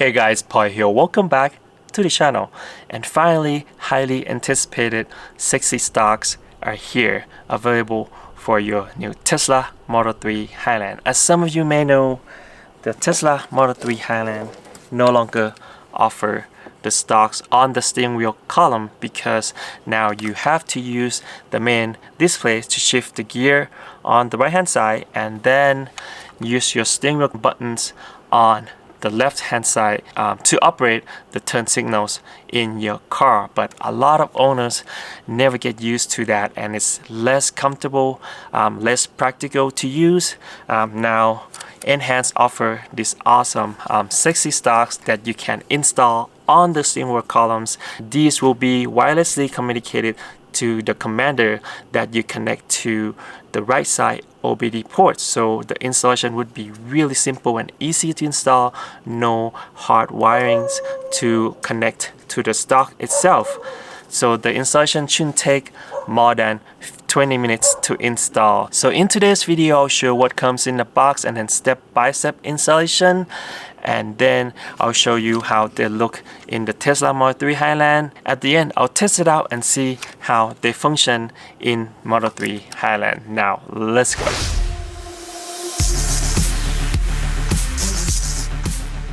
Hey guys, Paul here. Welcome back to the channel. And finally, highly anticipated sexy stocks are here, available for your new Tesla Model 3 Highland. As some of you may know, the Tesla Model 3 Highland no longer offer the stocks on the steering wheel column because now you have to use the main display to shift the gear on the right hand side and then use your steering wheel buttons on the left hand side to operate the turn signals in your car. But a lot of owners never get used to that, and it's less comfortable, less practical to use. Now Enhance offer these awesome sexy stocks that you can install on the steering wheel columns. These will be wirelessly communicated to the commander that you connect to the right side OBD port. So the installation would be really simple and easy to install. No hard wirings to connect to the stock itself. So the installation shouldn't take more than 20 minutes to install. So in today's video, I'll show what comes in the box and then step-by-step installation. And then I'll show you how they look in the Tesla Model 3 Highland. At the end, I'll test it out and see how they function in Model 3 Highland. Now, let's go.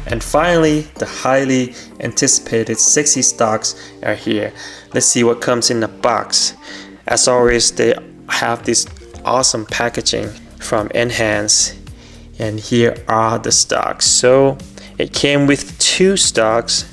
And finally, the highly anticipated sexy stocks are here. Let's see what comes in the box. As always, they have this awesome packaging from Enhance. And here are the stocks. So it came with two stocks,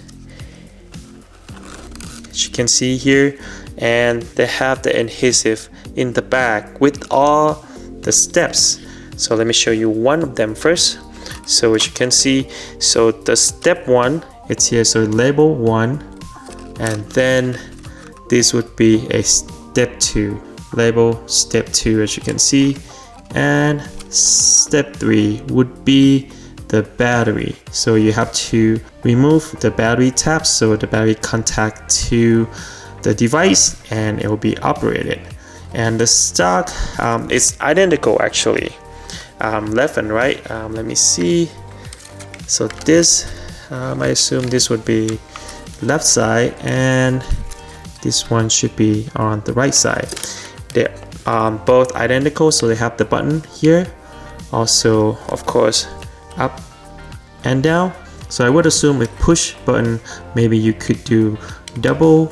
as you can see here, and they have the adhesive in the back with all the steps. So let me show you one of them first. So as you can see, so the step one, it's here, so label 1, and then this would be a step 2, label step 2, as you can see, and step 3 would be the battery. So you have to remove the battery tab, so the battery contact to the device and it will be operated. And the stock is identical actually, left and right. Let me see. So this I assume this would be left side and this one should be on the right side. They're both identical, so they have the button here, also of course up and down. So I would assume with push button maybe you could do double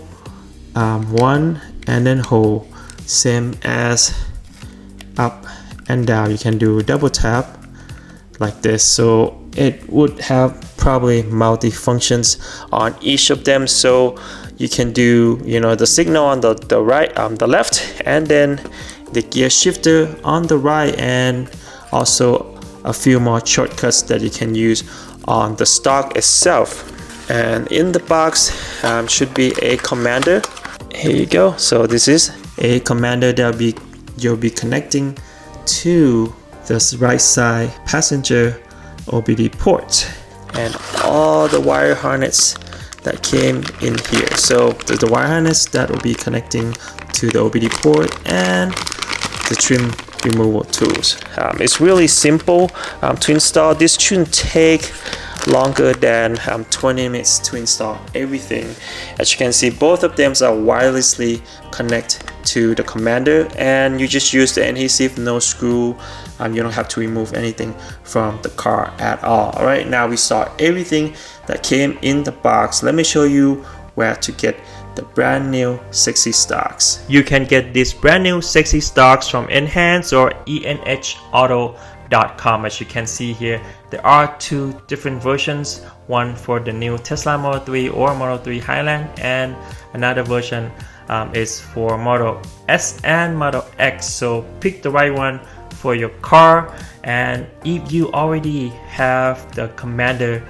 one and then hold, same as up and down. You can do double tap like this, so it would have probably multi functions on each of them. So you can do, you know, the signal on the right, the left, and then the gear shifter on the right, and also a few more shortcuts that you can use on the stock itself. And in the box should be a commander. Here you go. So this is a commander that you'll be connecting to the right side passenger OBD port, and all the wire harness that came in here. So the wire harness that will be connecting to the OBD port and the trim removal tools. It's really simple to install. This shouldn't take longer than 20 minutes to install everything. As you can see, both of them are wirelessly connect to the commander, and you just use the adhesive, no screw. You don't have to remove anything from the car at all. All right, now we saw everything that came in the box. Let me show you where to get the brand new sexy stocks. You can get these brand new sexy stocks from Enhance or enhauto.com. As you can see here, there are two different versions, one for the new Tesla Model 3 or Model 3 Highland, and another version is for Model S and Model X. So pick the right one for your car. And if you already have the Commander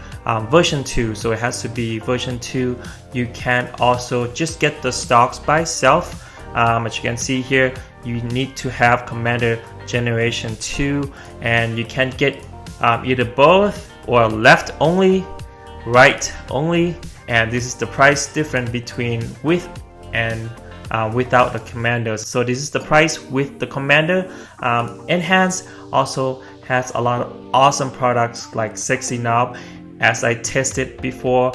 version 2, so it has to be version 2, you can also just get the stocks by itself. As you can see here, you need to have Commander generation 2, and you can get either both or left only, right only, and this is the price difference between with and without the commander. So this is the price with the commander. Enhance also has a lot of awesome products like sexy knob as I tested before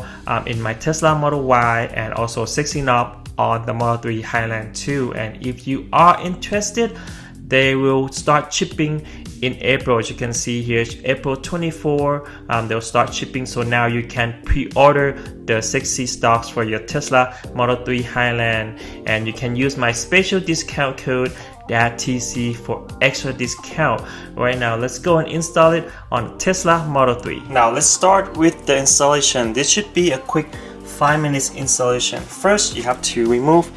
in my Tesla Model Y and also 6 knob on the Model 3 Highland too. And if you are interested, they will start shipping in April. As you can see here, April 24, they'll start shipping. So now you can pre-order the S3XY Stalks for your Tesla Model 3 Highland, and you can use my special discount code TC for extra discount. Right now, let's go and install it on Tesla Model 3. Now let's start with the installation. This should be a quick 5 minutes installation. First, you have to remove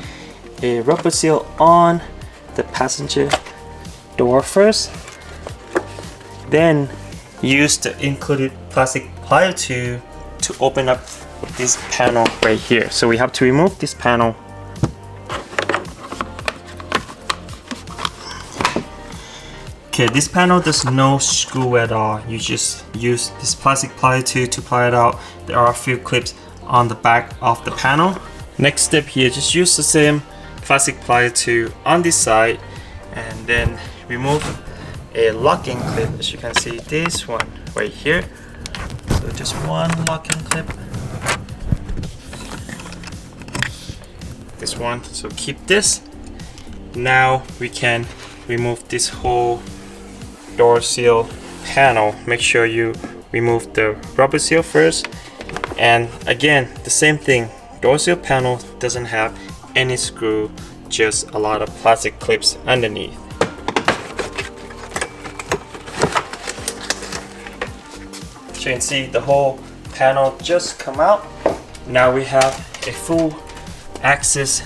a rubber seal on the passenger door first. Then use the included plastic plier to open up this panel right here. So we have to remove this panel. Okay, this panel does no screw at all. You just use this plastic plier to ply it out. There are a few clips on the back of the panel. Next step here, just use the same plastic plier on this side, and then remove a locking clip. As you can see, this one right here. So just one locking clip. This one. So keep this. Now we can remove this whole door seal panel. Make sure you remove the rubber seal first. And again, the same thing. Door seal panel doesn't have any screw, just a lot of plastic clips underneath. So you can see the whole panel just come out. Now we have a full access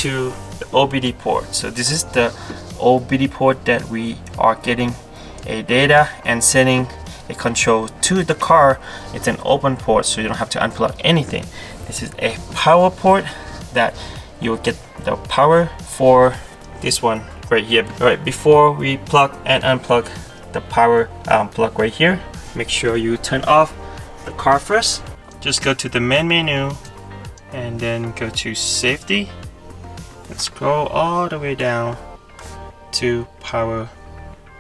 to the OBD port. So this is the OBD port that we are getting a data and sending a control to the car. It's an open port, so you don't have to unplug anything. This is a power port that you will get the power for this one right here. Right before we plug and unplug the power plug right here, make sure you turn off the car first. Just go to the main menu and then go to safety and scroll all the way down to power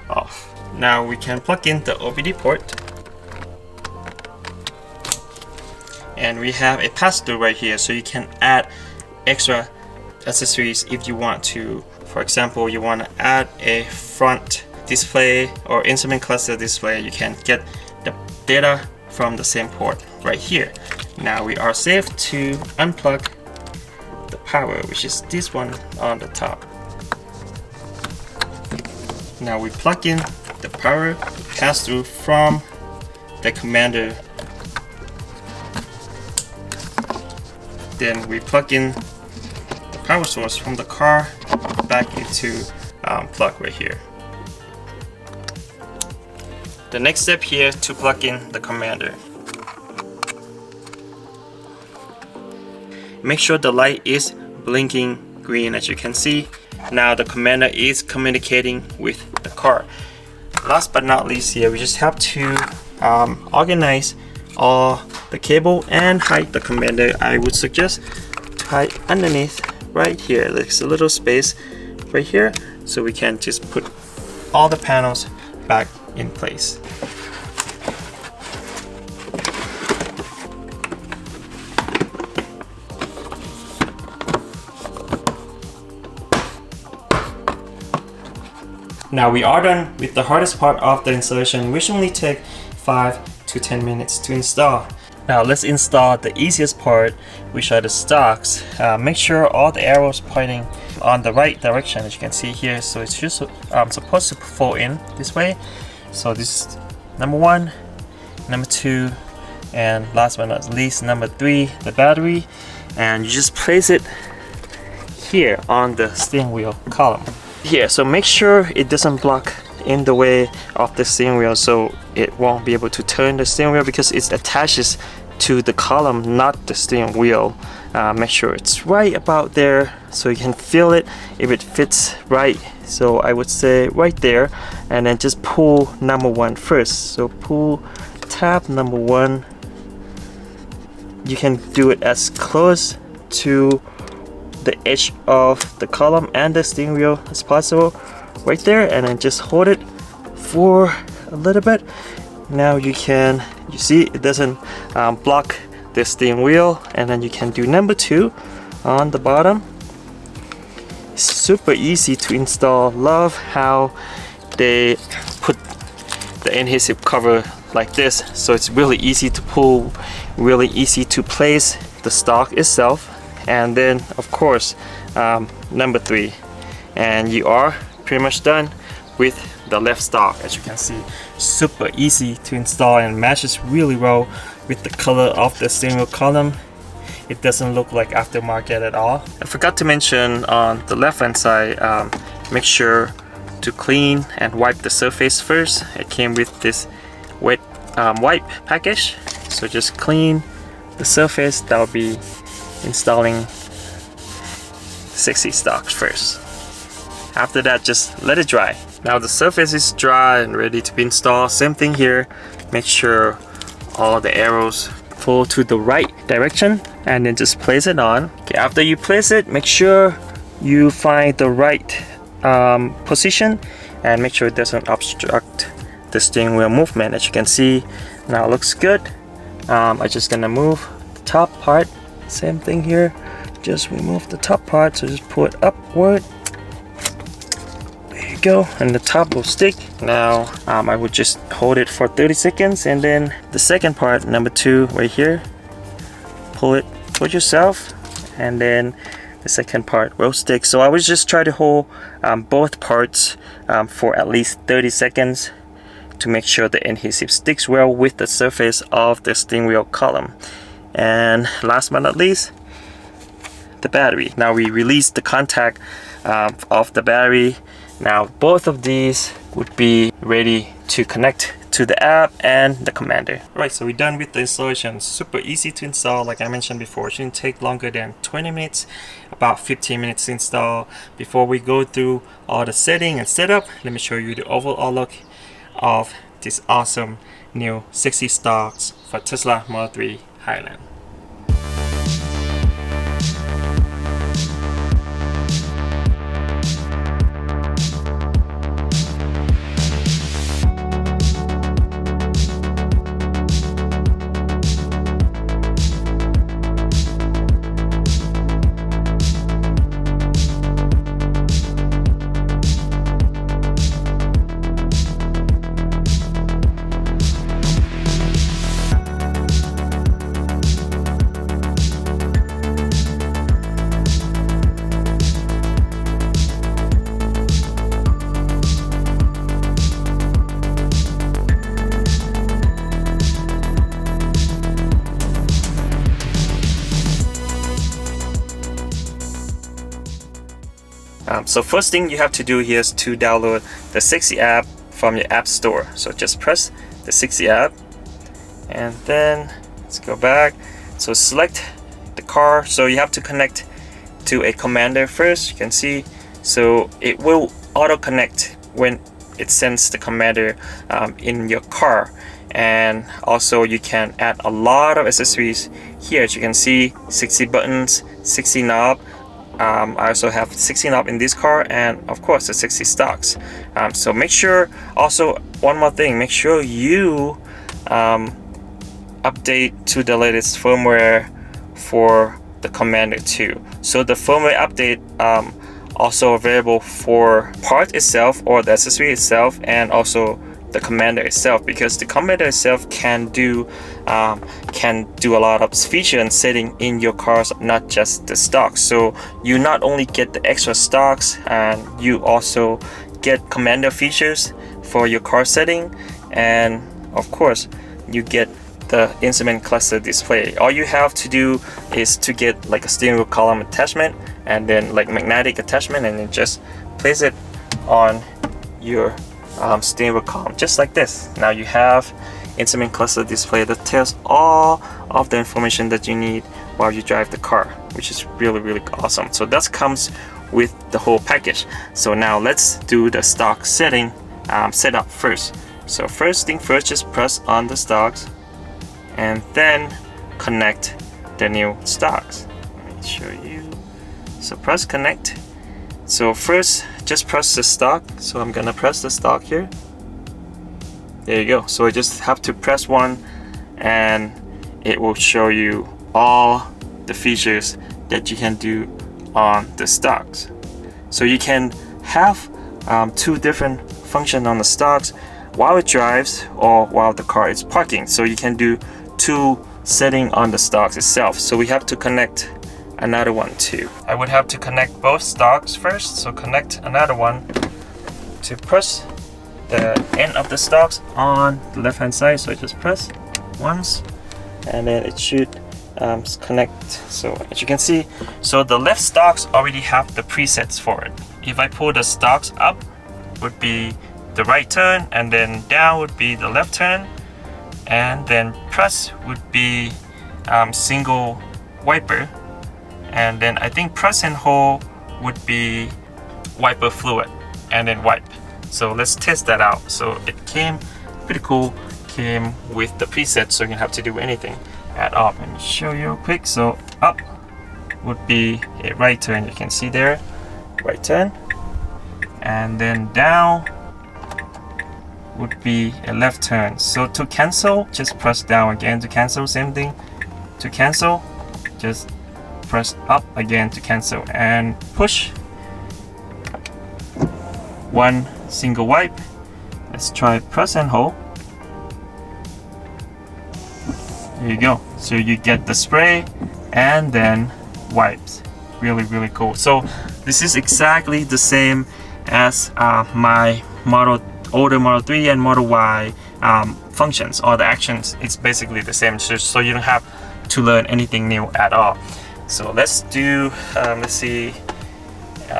off. Now we can plug in the OBD port, and we have a pass-through right here, so you can add extra accessories if you want to. For example, you want to add a front display or instrument cluster display. You can get the data from the same port right here. Now we are safe to unplug the power, which is this one on the top. Now we plug in the power pass-through from the commander. Then we plug in the power source from the car back into plug right here. The next step here to plug in the commander. Make sure the light is blinking green, as you can see. Now the commander is communicating with the car. Last but not least here, we just have to organize all the cable and hide the commander. I would suggest to hide underneath right here. There's a little space right here, so we can just put all the panels back in place. Now we are done with the hardest part of the installation, which only take 5 to 10 minutes to install. Now let's install the easiest part, which are the stalks. Make sure all the arrows pointing on the right direction, as you can see here. So it's just supposed to fall in this way. So this is number 1, number 2, and last but not least, number 3, the battery. And you just place it here on the steering wheel column. Here, so make sure it doesn't block in the way of the steering wheel, so it won't be able to turn the steering wheel because it attaches to the column, not the steering wheel. Make sure it's right about there so you can feel it if it fits right. So I would say right there, and then just pull number 1 first. So pull tab number 1. You can do it as close to the edge of the column and the steering wheel as possible, right there, and then just hold it for a little bit. Now you can You see it doesn't block the steering wheel, and then you can do number 2 on the bottom. Super easy to install. Love how they put the adhesive cover like this, so it's really easy to pull, really easy to place the stock itself. And then of course number 3, and you are pretty much done with the left stock. As you can see, super easy to install and matches really well with the color of the steering wheel column. It doesn't look like aftermarket at all. I forgot to mention on the left hand side, make sure to clean and wipe the surface first. It came with this wet wipe package, so just clean the surface. That will be installing 6XY Stalks first. After that, just let it dry. Now the surface is dry and ready to be installed. Same thing here. Make sure all the arrows pull to the right direction, and then just place it on. Okay, after you place it, make sure you find the right position, and make sure it doesn't obstruct the steering wheel movement. As you can see, now it looks good. I'm just gonna move the top part. Same thing here, just remove the top part, so just pull it upward. There you go, and the top will stick. Now I would just hold it for 30 seconds, and then the second part, number 2 right here, pull it towards yourself, and then the second part will stick. So I would just try to hold both parts for at least 30 seconds to make sure the adhesive sticks well with the surface of the steering wheel column. And last but not least, the battery. Now we release the contact of the battery. Now both of these would be ready to connect to the app and the commander. Right, so we're done with the installation. Super easy to install. Like I mentioned before, it shouldn't take longer than 20 minutes, about 15 minutes to install. Before we go through all the setting and setup, let me show you the overall look of this awesome new 6XY Stalks for Tesla Model 3 Highland. So first thing you have to do here is to download the 6XY app from your app store. So just press the 6XY app, and then let's go back. So select the car. So you have to connect to a commander first. You can see, so it will auto connect when it sends the commander in your car. And also you can add a lot of accessories here. As you can see, 6XY buttons, 6XY knob. I also have 6XY knob in this car, and of course the 6XY Stalks. So make sure, also one more thing, make sure you update to the latest firmware for the commander too. So the firmware update also available for part itself or the accessory itself, and also the commander itself, because the commander itself can do a lot of feature and setting in your cars, not just the stocks. So you not only get the extra stocks, and you also get commander features for your car setting, and of course you get the instrument cluster display. All you have to do is to get like a steering wheel column attachment, and then like magnetic attachment, and then just place it on your steering wheel column, just like this. Now you have instrument cluster display that tells all of the information that you need while you drive the car, which is really awesome. So that comes with the whole package. So now let's do the stock setting setup first. So first thing first, just press on the stocks and then connect the new stocks. Let me show you. So press connect. So first just press the stock. So I'm gonna press the stock here. There you go. So I just have to press one and it will show you all the features that you can do on the Stalks. So you can have two different functions on the Stalks while it drives or while the car is parking. So you can do two settings on the Stalks itself. So we have to connect another one too. I would have to connect both Stalks first. So connect another one to press the end of the Stalks on the left hand side. So I just press once and then it should connect. So as you can see, so the left Stalks already have the presets for it. If I pull the Stalks up, would be the right turn, and then down would be the left turn, and then press would be single wiper, and then I think press and hold would be wiper fluid and then wipe. So let's test that out. So it came pretty cool, came with the preset, so you don't have to do anything at all. Let me show you quick. So up would be a right turn, you can see there, right turn, and then down would be a left turn. So to cancel, just press down again to cancel. Same thing to cancel, just press up again to cancel, and push one single wipe. Let's try press and hold. There you go. So you get the spray and then wipes. Really cool. So this is exactly the same as my older Model 3 and Model Y functions, or the actions. It's basically the same, so you don't have to learn anything new at all. So let's do, let's see.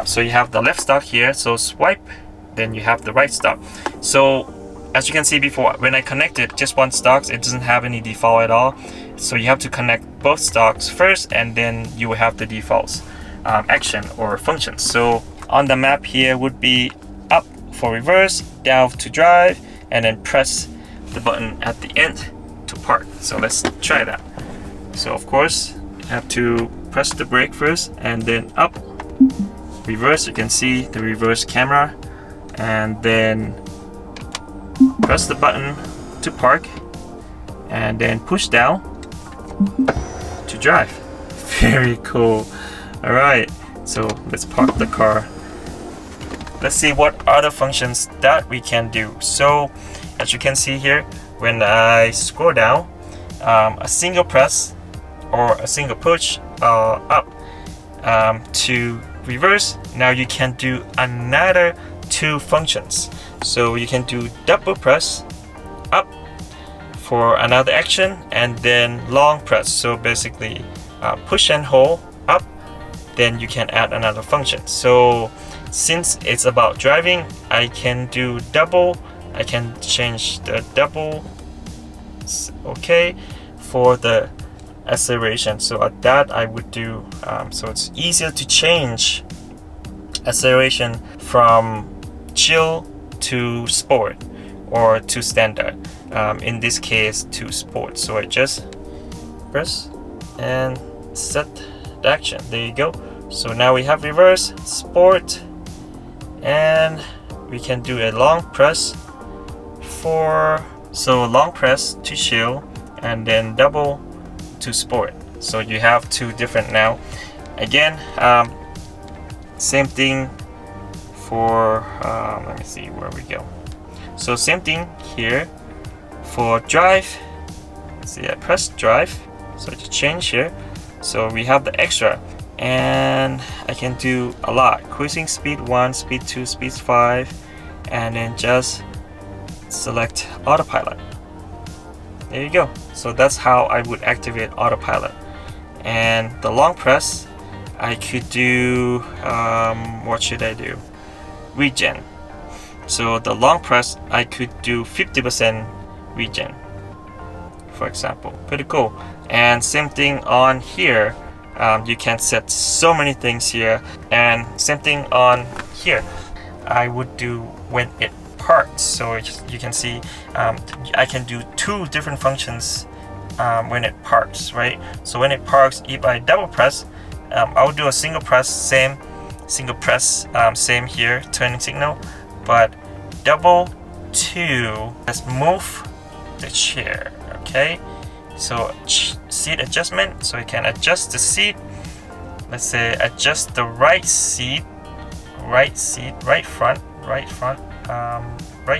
So you have the left Stalk here, so swipe, then you have the right Stalk. So as you can see before, when I connected just one Stalks, it doesn't have any default at all. So you have to connect both Stalks first, and then you will have the defaults action or functions. So on the map here would be up for reverse, down to drive, and then press the button at the end to park. So let's try that. So of course you have to press the brake first, and then up, reverse. You can see the reverse camera, and then press the button to park, and then push down to drive. Very cool. All right, so let's park the car. Let's see what other functions that we can do. So as you can see here, when I scroll down, a single press or a single push up to reverse, now you can do another two functions. So you can do double press up for another action, and then long press. So basically push and hold up, then you can add another function. So since it's about driving, I can do double. I can change the double, okay, for the acceleration. So that I would do, so it's easier to change acceleration from chill to sport or to standard, in this case to sport. So I just press and set the action. There you go. So now we have reverse, sport, and we can do a long press for, so long press to chill, and then double to sport. So you have two different now. Again, same thing for, let me see where we go. So same thing here for drive. Let's see, I press drive, so to change here. So we have the extra, and I can do a lot. Cruising speed 1, speed 2, speed 5, and then just select autopilot. There you go. So that's how I would activate autopilot. And the long press, I could do, what should I do? Regen. So the long press, I could do 50% regen, for example. Pretty cool. And same thing on here. You can set so many things here, and same thing on here. I would do when it parks. So you can see I can do two different functions when it parks, right? So when it parks, if I double press, I would do a single press, same single press, same here, turning signal, but double to, let's move the chair, okay? So seat adjustment, so you can adjust the seat. Let's say adjust the right seat, right front, right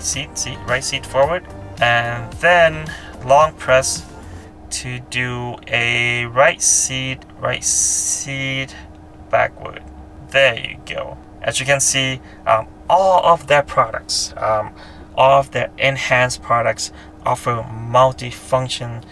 seat forward, and then long press to do a right seat backward. There you go. As you can see, all of their products, all of their enhanced products offer multi-function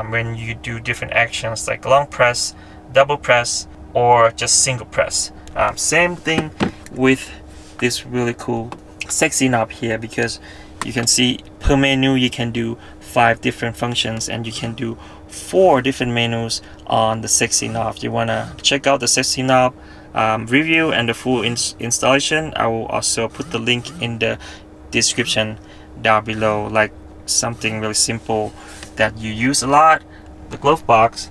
when you do different actions like long press, double press, or just single press. Same thing with this really cool sexy knob here, because you can see per menu you can do 5 different functions, and you can do 4 different menus on the sexy knob. If you want to check out the sexy knob review and the full installation, I will also put the link in the description down below. Like something really simple that you use a lot, the glove box.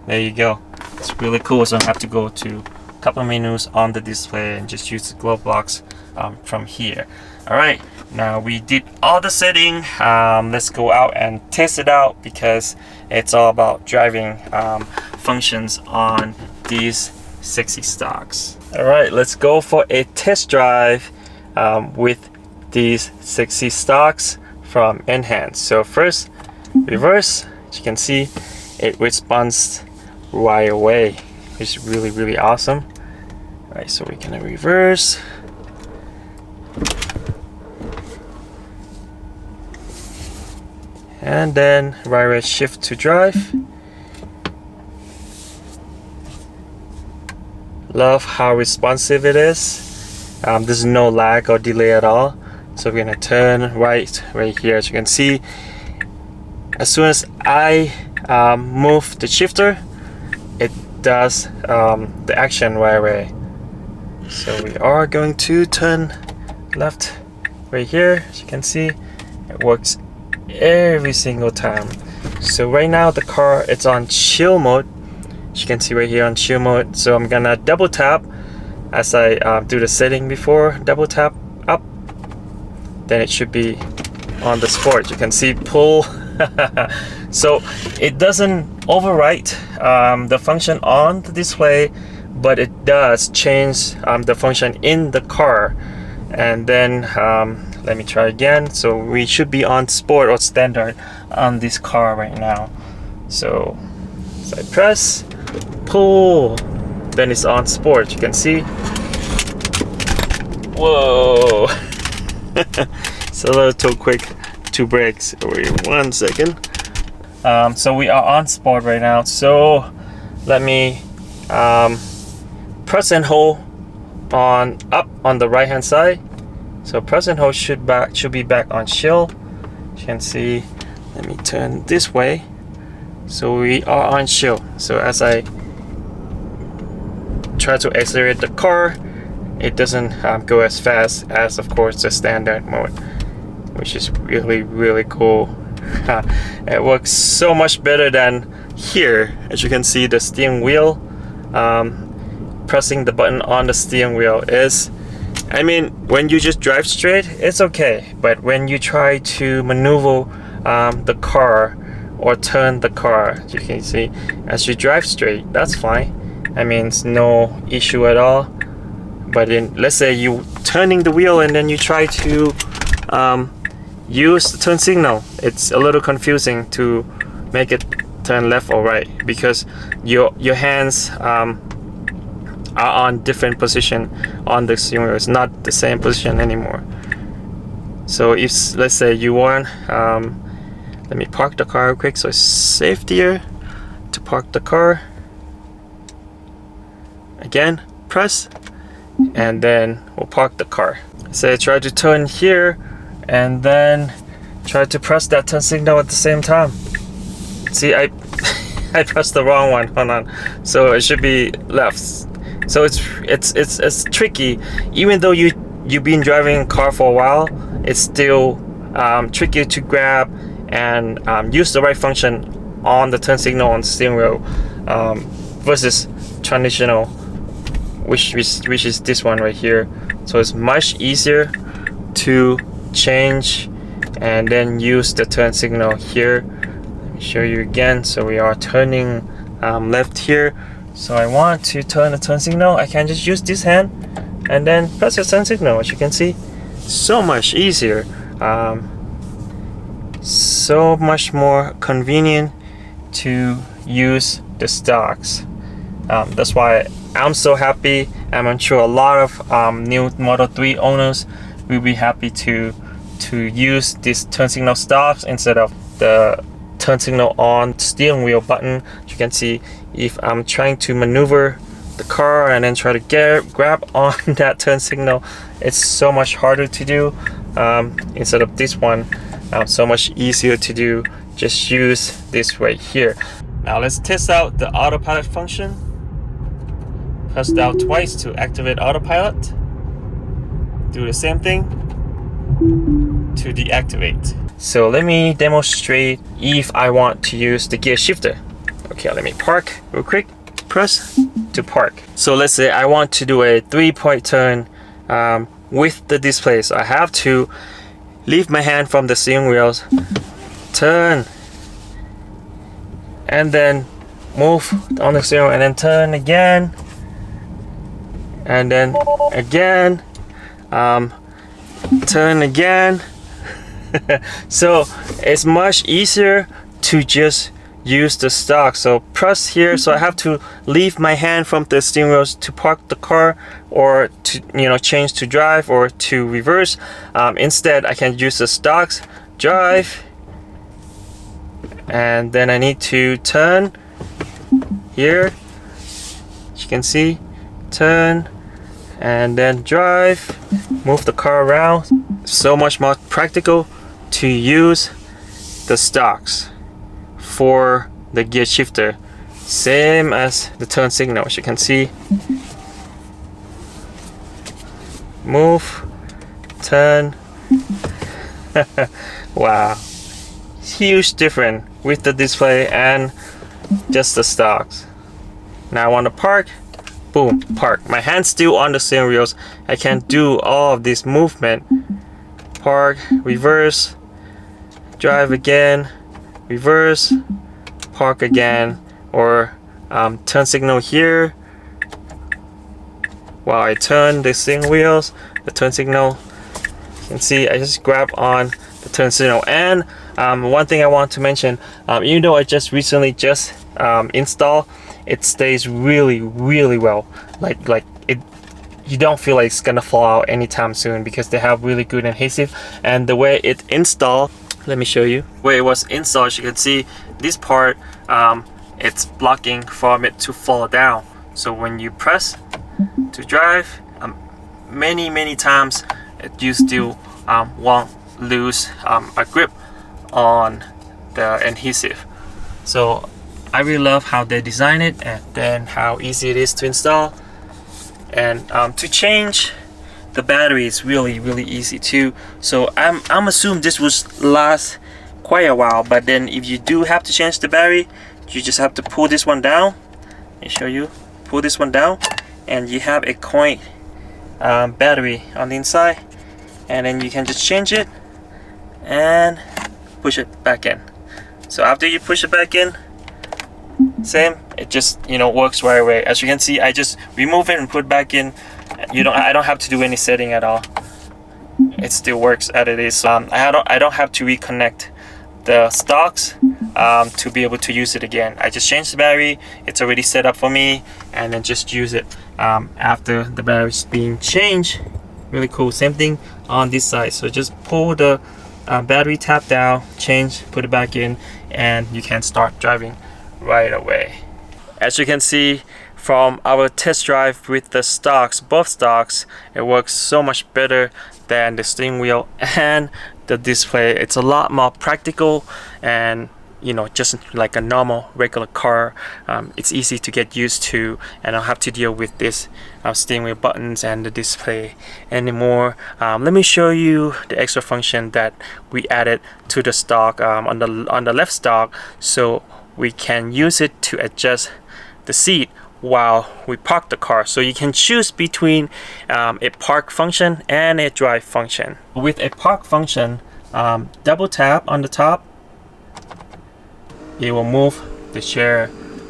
There you go. It's really cool, so I have to go to a couple of menus on the display and just use the glove box from here. Alright, now we did all the setting. Let's go out and test it out, because it's all about driving functions on these sexy stocks. Alright, let's go for a test drive with these sexy stocks from Enhance. So first, reverse. As you can see, it responds right away, which is really awesome. Alright, so we're gonna reverse. And then right shift to drive. Love how responsive it is. There's no lag or delay at all. So we're gonna turn right here. As you can see, as soon as I move the shifter, it does the action right away. So we are going to turn left right here. As you can see, it works every single time. So right now the car, it's on chill mode. As you can see right here on chill mode. So I'm gonna double tap as I do the setting before. Double tap up, then it should be on the sport. You can see pull. So it doesn't overwrite the function on the display, but it does change the function in the car. And then let me try again. So we should be on sport or standard on this car right now. So I press, pull, then it's on sport. You can see. Whoa. It's a little too quick to brakes. Wait 1 second. So we are on sport right now. So let me press and hold on up on the right hand side. So press and hold should be back on chill. You can see. Let me turn this way. So we are on chill. So as I try to accelerate the car, it doesn't go as fast as, of course, the standard mode, which is really cool. It works so much better than here. As you can see, the steering wheel, pressing the button on the steering wheel is, I mean, when you just drive straight, it's okay, but when you try to maneuver the car or turn the car, you can see, as you drive straight, that's fine. I mean, it's no issue at all. But then let's say you turning the wheel and then you try to use the turn signal, it's a little confusing to make it turn left or right, because your hands are on different position on the steering wheel. It's not the same position anymore. So if, let's say you want, let me park the car real quick, so it's safer to park the car. Again, press, and then we'll park the car. So try to turn here and then try to press that turn signal at the same time. See, I pressed the wrong one. Hold on. So it should be left. So it's tricky. Even though you've been driving a car for a while, it's still tricky to grab and use the right function on the turn signal on the steering wheel versus traditional, which is this one right here. So it's much easier to change and then use the turn signal here. Let Show you again. So we are turning left here. So I want to turn the turn signal. I can just use this hand and then press the turn signal. As you can see, so much easier, so much more convenient to use the Stalks. That's why I'm so happy, and I'm sure a lot of new Model 3 owners will be happy to use this turn signal Stalks instead of the turn signal on steering wheel button. As you can see, if I'm trying to maneuver the car and then try to grab on that turn signal, it's so much harder to do. Instead of this one, so much easier to do. Just use this right here. Now let's test out the autopilot function. Press down twice to activate autopilot. Do the same thing to deactivate. So let me demonstrate if I want to use the gear shifter. Okay, let me park real quick. Press to park. So let's say I want to do a 3-point turn with the display. So I have to leave my hand from the steering wheels, turn, and then move on the steering wheel, and then turn again, and then again, turn again. So it's much easier to just use the Stalk. So press here, so I have to leave my hand from the steering wheels to park the car, or to change to drive or to reverse. Instead I can use the Stalks, drive, and then I need to turn here. As you can see, turn and then drive, move the car around. So much more practical to use the Stalks for the gear shifter, same as the turn signal. As you can see, move, turn. Wow, huge difference with the display and just the Stalks. Now I want to park. Boom, park. My hand's still on the steering wheels. I can do all of this movement. Park, reverse, drive again, reverse, park again, or turn signal here. While I turn the steering wheels, the turn signal, you can see I just grab on the turn signal. And one thing I want to mention, even though I just recently installed, it stays really well. Like it, you don't feel like it's gonna fall out anytime soon, because they have really good adhesive. And the way it installed, let me show you where it was installed. As you can see, this part, it's blocking from it to fall down. So when you press to drive, many times you still won't lose a grip on the adhesive. So I really love how they design it, and then how easy it is to install. And to change the battery is really easy too. So I'm assuming this will last quite a while, but then if you do have to change the battery, you just have to pull this one down. Let me show you. Pull this one down, and you have a coin battery on the inside, and then you can just change it and push it back in. So after you push it back in, same, it just works right away. As you can see, I just remove it and put it back in. I don't have to do any setting at all. It still works as it is. I don't have to reconnect the Stalks to be able to use it again. I just change the battery, it's already set up for me, and then just use it after the battery's being changed. Really cool. Same thing on this side. So just pull the battery tab down, change, put it back in, and you can start driving right away. As you can see from our test drive with the Stalks, both Stalks, it works so much better than the steering wheel and the display. It's a lot more practical, and just like a normal regular car, it's easy to get used to, and I don't have to deal with this steering wheel buttons and the display anymore. Let me show you the extra function that we added to the Stalk on the left Stalk, so we can use it to adjust the seat while we park the car. So you can choose between a park function and a drive function. With a park function, double tap on the top, it will move the chair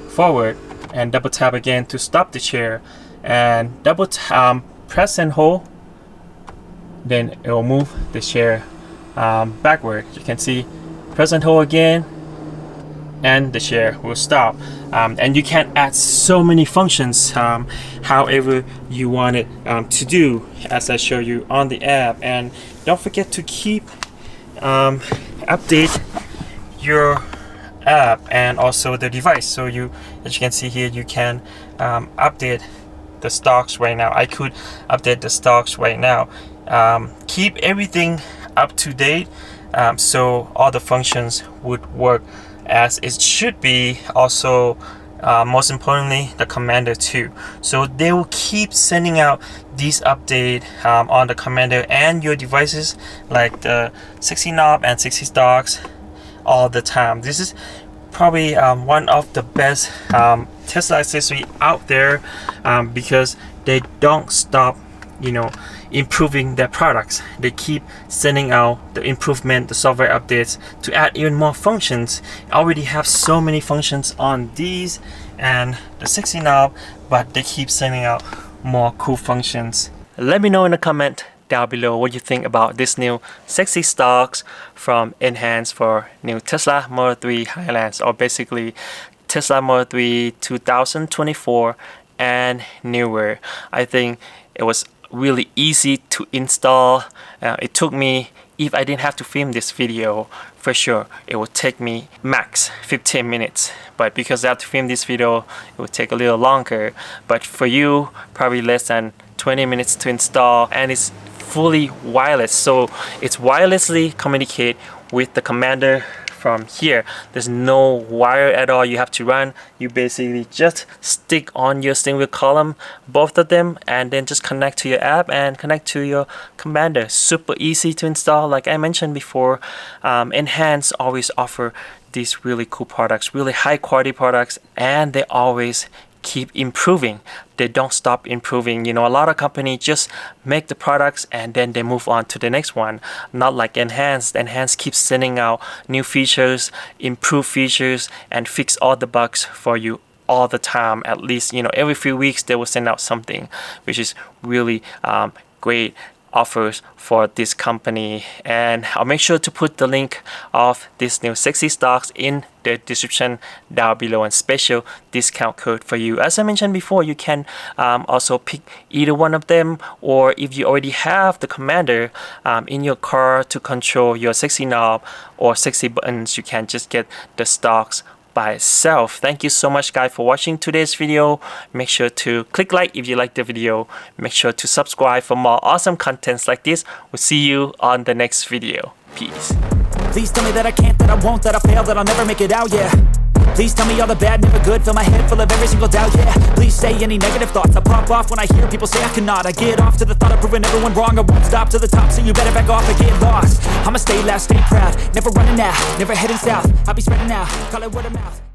forward, and double tap again to stop the chair, and double tap, press and hold, then it will move the chair backward. You can see, press and hold again, and the chair will stop. And you can add so many functions however you want it to do, as I show you on the app. And don't forget to keep update your app and also the device. So you, as you can see here, you can update the stocks right now. I could update the stocks right now. Keep everything up to date, so all the functions would work as it should be. Also, most importantly, the commander too. So they will keep sending out these update on the commander and your devices, like the S3XY Knob and S3XY Stalks, all the time. This is probably one of the best Tesla accessory out there, because they don't stop, you know, improving their products. They keep sending out the improvement, the software updates to add even more functions. I already have so many functions on these and the S3XY Knob, but they keep sending out more cool functions. Let me know in the comment down below what you think about this new S3XY Stalks from Enhance for new Tesla Model 3 Highlands, or basically Tesla Model 3 2024 and newer. I think it was really easy to install. It took me, if I didn't have to film this video, for sure it would take me max 15 minutes, but because I have to film this video, it would take a little longer. But for you, probably less than 20 minutes to install, and it's fully wireless, so it's wirelessly communicate with the commander from here. There's no wire at all you have to run. You basically just stick on your steering wheel column, both of them, and then just connect to your app and connect to your commander. Super easy to install. Like I mentioned before, Enhance always offer these really cool products, really high quality products, and they always keep improving. They don't stop improving. You know, a lot of companies just make the products and then they move on to the next one. Not like Enhance. Enhance keeps sending out new features, improve features, and fix all the bugs for you all the time. At least, you know, every few weeks they will send out something, which is really great offers for this company. And I'll make sure to put the link of this new S3XY Stalks in the description down below, and special discount code for you. As I mentioned before, you can also pick either one of them, or if you already have the commander in your car to control your S3XY Knob or S3XY buttons, you can just get the Stalks by itself. Thank you so much, guys, for watching today's video. Make sure to click like if you like the video. Make sure to subscribe for more awesome contents like this. We'll see you on the next video. Peace. Please tell me that I can't, that I won't, that I fail, that I'll never make it out, yeah. Please tell me all the bad, never good. Fill my head full of every single doubt, yeah. Please say any negative thoughts. I pop off when I hear people say I cannot. I get off to the thought of proving everyone wrong. I won't stop to the top, so you better back off and get lost. I'ma stay loud, stay proud, never running out, never heading south. I'll be spreading out, call it word of mouth.